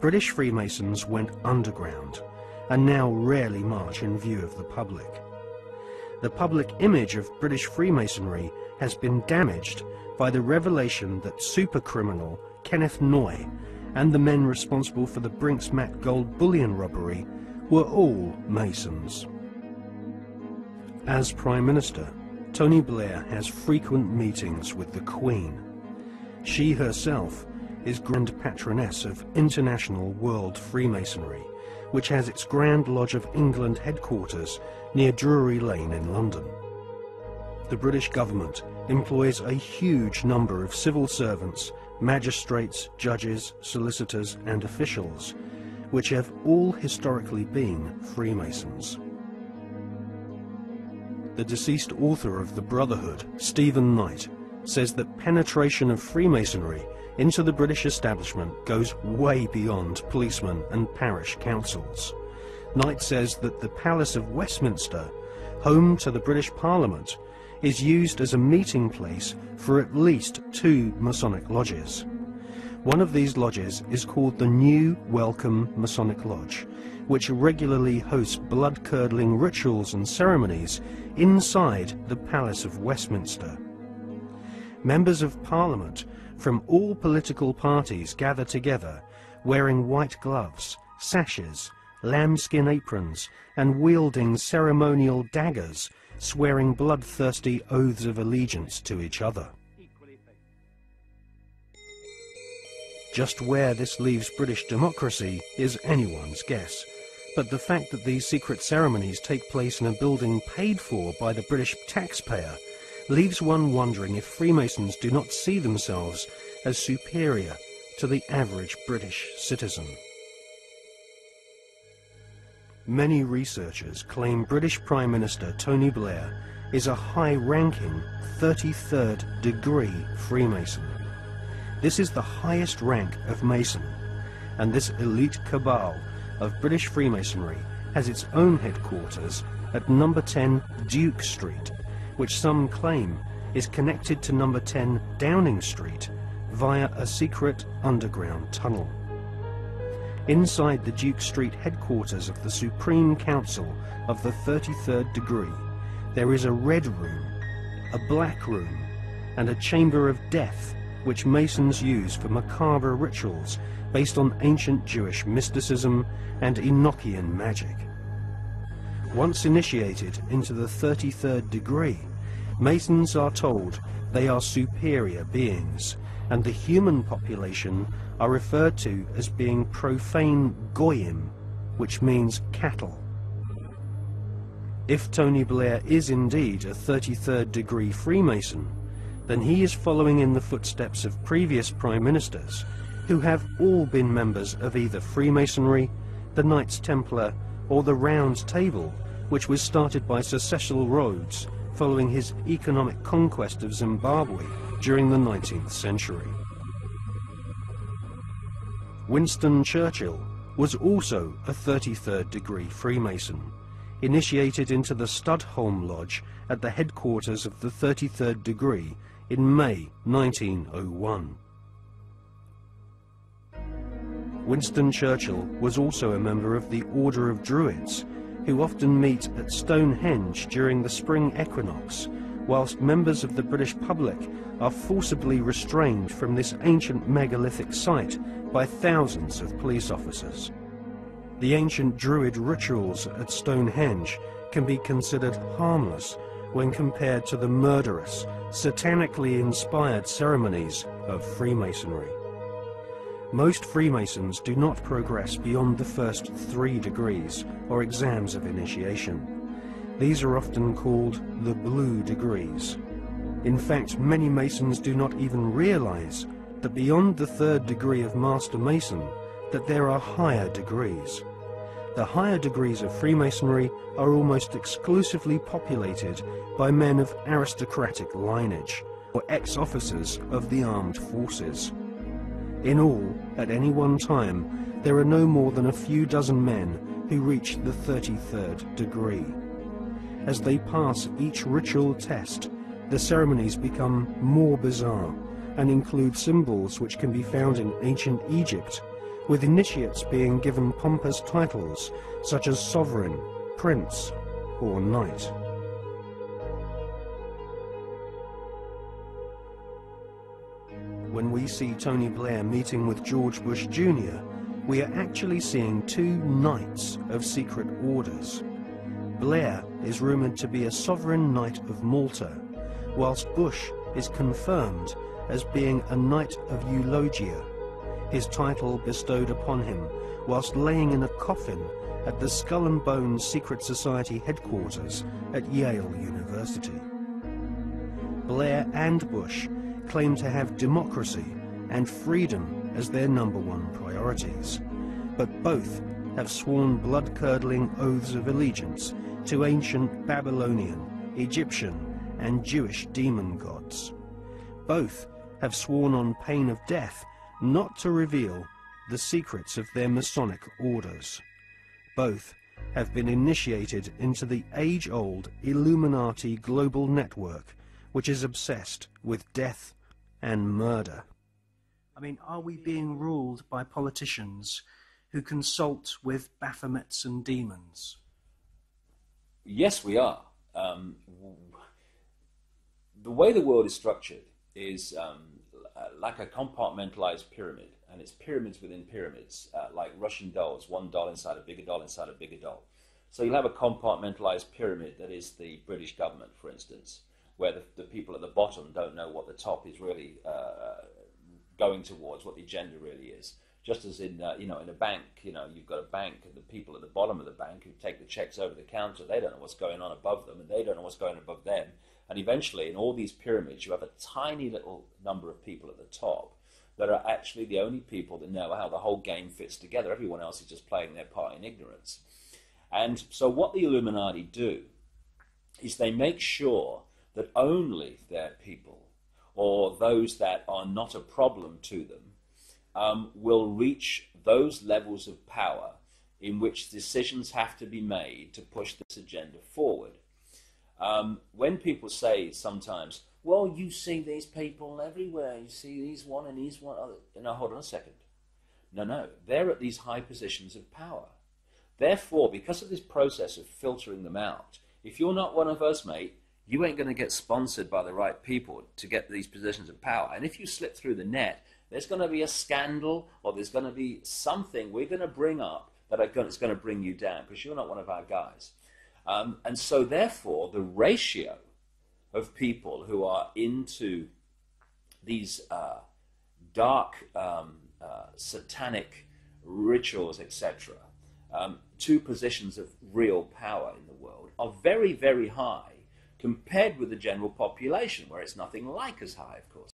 British Freemasons went underground and now rarely march in view of the public. The public image of British Freemasonry has been damaged by the revelation that supercriminal Kenneth Noye and the men responsible for the Brinks-Mat gold bullion robbery were all Masons. As Prime Minister, Tony Blair has frequent meetings with the Queen. She herself is Grand Patroness of International World Freemasonry, which has its Grand Lodge of England headquarters near Drury Lane in London. The British government employs a huge number of civil servants, magistrates, judges, solicitors and officials, which have all historically been Freemasons. The deceased author of The Brotherhood, Stephen Knight, says that penetration of Freemasonry into the British establishment goes way beyond policemen and parish councils. Knight says that the Palace of Westminster, home to the British Parliament, is used as a meeting place for at least 2 Masonic lodges. One of these lodges is called the New Welcome Masonic Lodge, which regularly hosts blood-curdling rituals and ceremonies inside the Palace of Westminster. Members of Parliament from all political parties gather together, wearing white gloves, sashes, lambskin aprons, and wielding ceremonial daggers, swearing bloodthirsty oaths of allegiance to each other. Just where this leaves British democracy is anyone's guess, but the fact that these secret ceremonies take place in a building paid for by the British taxpayer leaves one wondering if Freemasons do not see themselves as superior to the average British citizen. Many researchers claim British Prime Minister Tony Blair is a high-ranking 33rd degree Freemason. This is the highest rank of Mason, and this elite cabal of British Freemasonry has its own headquarters at number 10 Duke Street, which some claim is connected to number 10 Downing Street via a secret underground tunnel. Inside the Duke Street headquarters of the Supreme Council of the 33rd degree, there is a red room, a black room, and a chamber of death, which Masons use for macabre rituals based on ancient Jewish mysticism and Enochian magic. Once initiated into the 33rd degree, Masons are told they are superior beings, and the human population are referred to as being profane goyim, which means cattle. If Tony Blair is indeed a 33rd degree Freemason, then he is following in the footsteps of previous Prime Ministers, who have all been members of either Freemasonry, the Knights Templar, or the Round Table, which was started by Sir Cecil Rhodes following his economic conquest of Zimbabwe during the 19th century. Winston Churchill was also a 33rd degree Freemason, initiated into the Studholme Lodge at the headquarters of the 33rd degree in May 1901. Winston Churchill was also a member of the Order of Druids, who often meet at Stonehenge during the spring equinox, whilst members of the British public are forcibly restrained from this ancient megalithic site by thousands of police officers. The ancient Druid rituals at Stonehenge can be considered harmless when compared to the murderous, satanically inspired ceremonies of Freemasonry. Most Freemasons do not progress beyond the first 3 degrees, or exams of initiation. These are often called the blue degrees. In fact, many Masons do not even realize that beyond the 3rd degree of Master Mason, that there are higher degrees. The higher degrees of Freemasonry are almost exclusively populated by men of aristocratic lineage, or ex-officers of the armed forces. In all, at any one time, there are no more than a few dozen men who reach the 33rd degree. As they pass each ritual test, the ceremonies become more bizarre and include symbols which can be found in ancient Egypt, with initiates being given pompous titles such as sovereign, prince, or knight. When we see Tony Blair meeting with George Bush Jr., we are actually seeing two knights of secret orders. Blair is rumoured to be a sovereign knight of Malta, whilst Bush is confirmed as being a knight of Eulogia, his title bestowed upon him whilst laying in a coffin at the Skull and Bones Secret Society headquarters at Yale University. Blair and Bush claim to have democracy and freedom as their #1 priorities, but both have sworn blood-curdling oaths of allegiance to ancient Babylonian, Egyptian, and Jewish demon gods. Both have sworn on pain of death not to reveal the secrets of their Masonic orders. Both have been initiated into the age-old Illuminati global network, which is obsessed with death and murder. I mean, are we being ruled by politicians who consult with Baphomets and demons? Yes, we are. The way the world is structured is like a compartmentalized pyramid, and it's pyramids within pyramids, like Russian dolls, one doll inside a bigger doll inside a bigger doll. So you'll have a compartmentalized pyramid that is the British government, for instance, where the people at the bottom don't know what the top is really going towards, what the agenda really is. Just as in in a bank, you've got a bank, and the people at the bottom of the bank who take the checks over the counter, they don't know what's going on above them, and they don't know what's going on above them. And eventually, in all these pyramids, you have a tiny little number of people at the top that are actually the only people that know how the whole game fits together. Everyone else is just playing their part in ignorance. And so what the Illuminati do is they make sure that only their people, or those that are not a problem to them, will reach those levels of power in which decisions have to be made to push this agenda forward. When people say sometimes, well, you see these people everywhere, you see these one and these one other. No, hold on a second. No, they're at these high positions of power. Therefore, because of this process of filtering them out, if you're not one of us, mate, you ain't going to get sponsored by the right people to get these positions of power. And if you slip through the net, there's going to be a scandal, or there's going to be something we're going to bring up that is going to bring you down because you're not one of our guys. And so therefore, the ratio of people who are into these dark satanic rituals, etc., to positions of real power in the world are very, very high compared with the general population, where it's nothing like as high, of course.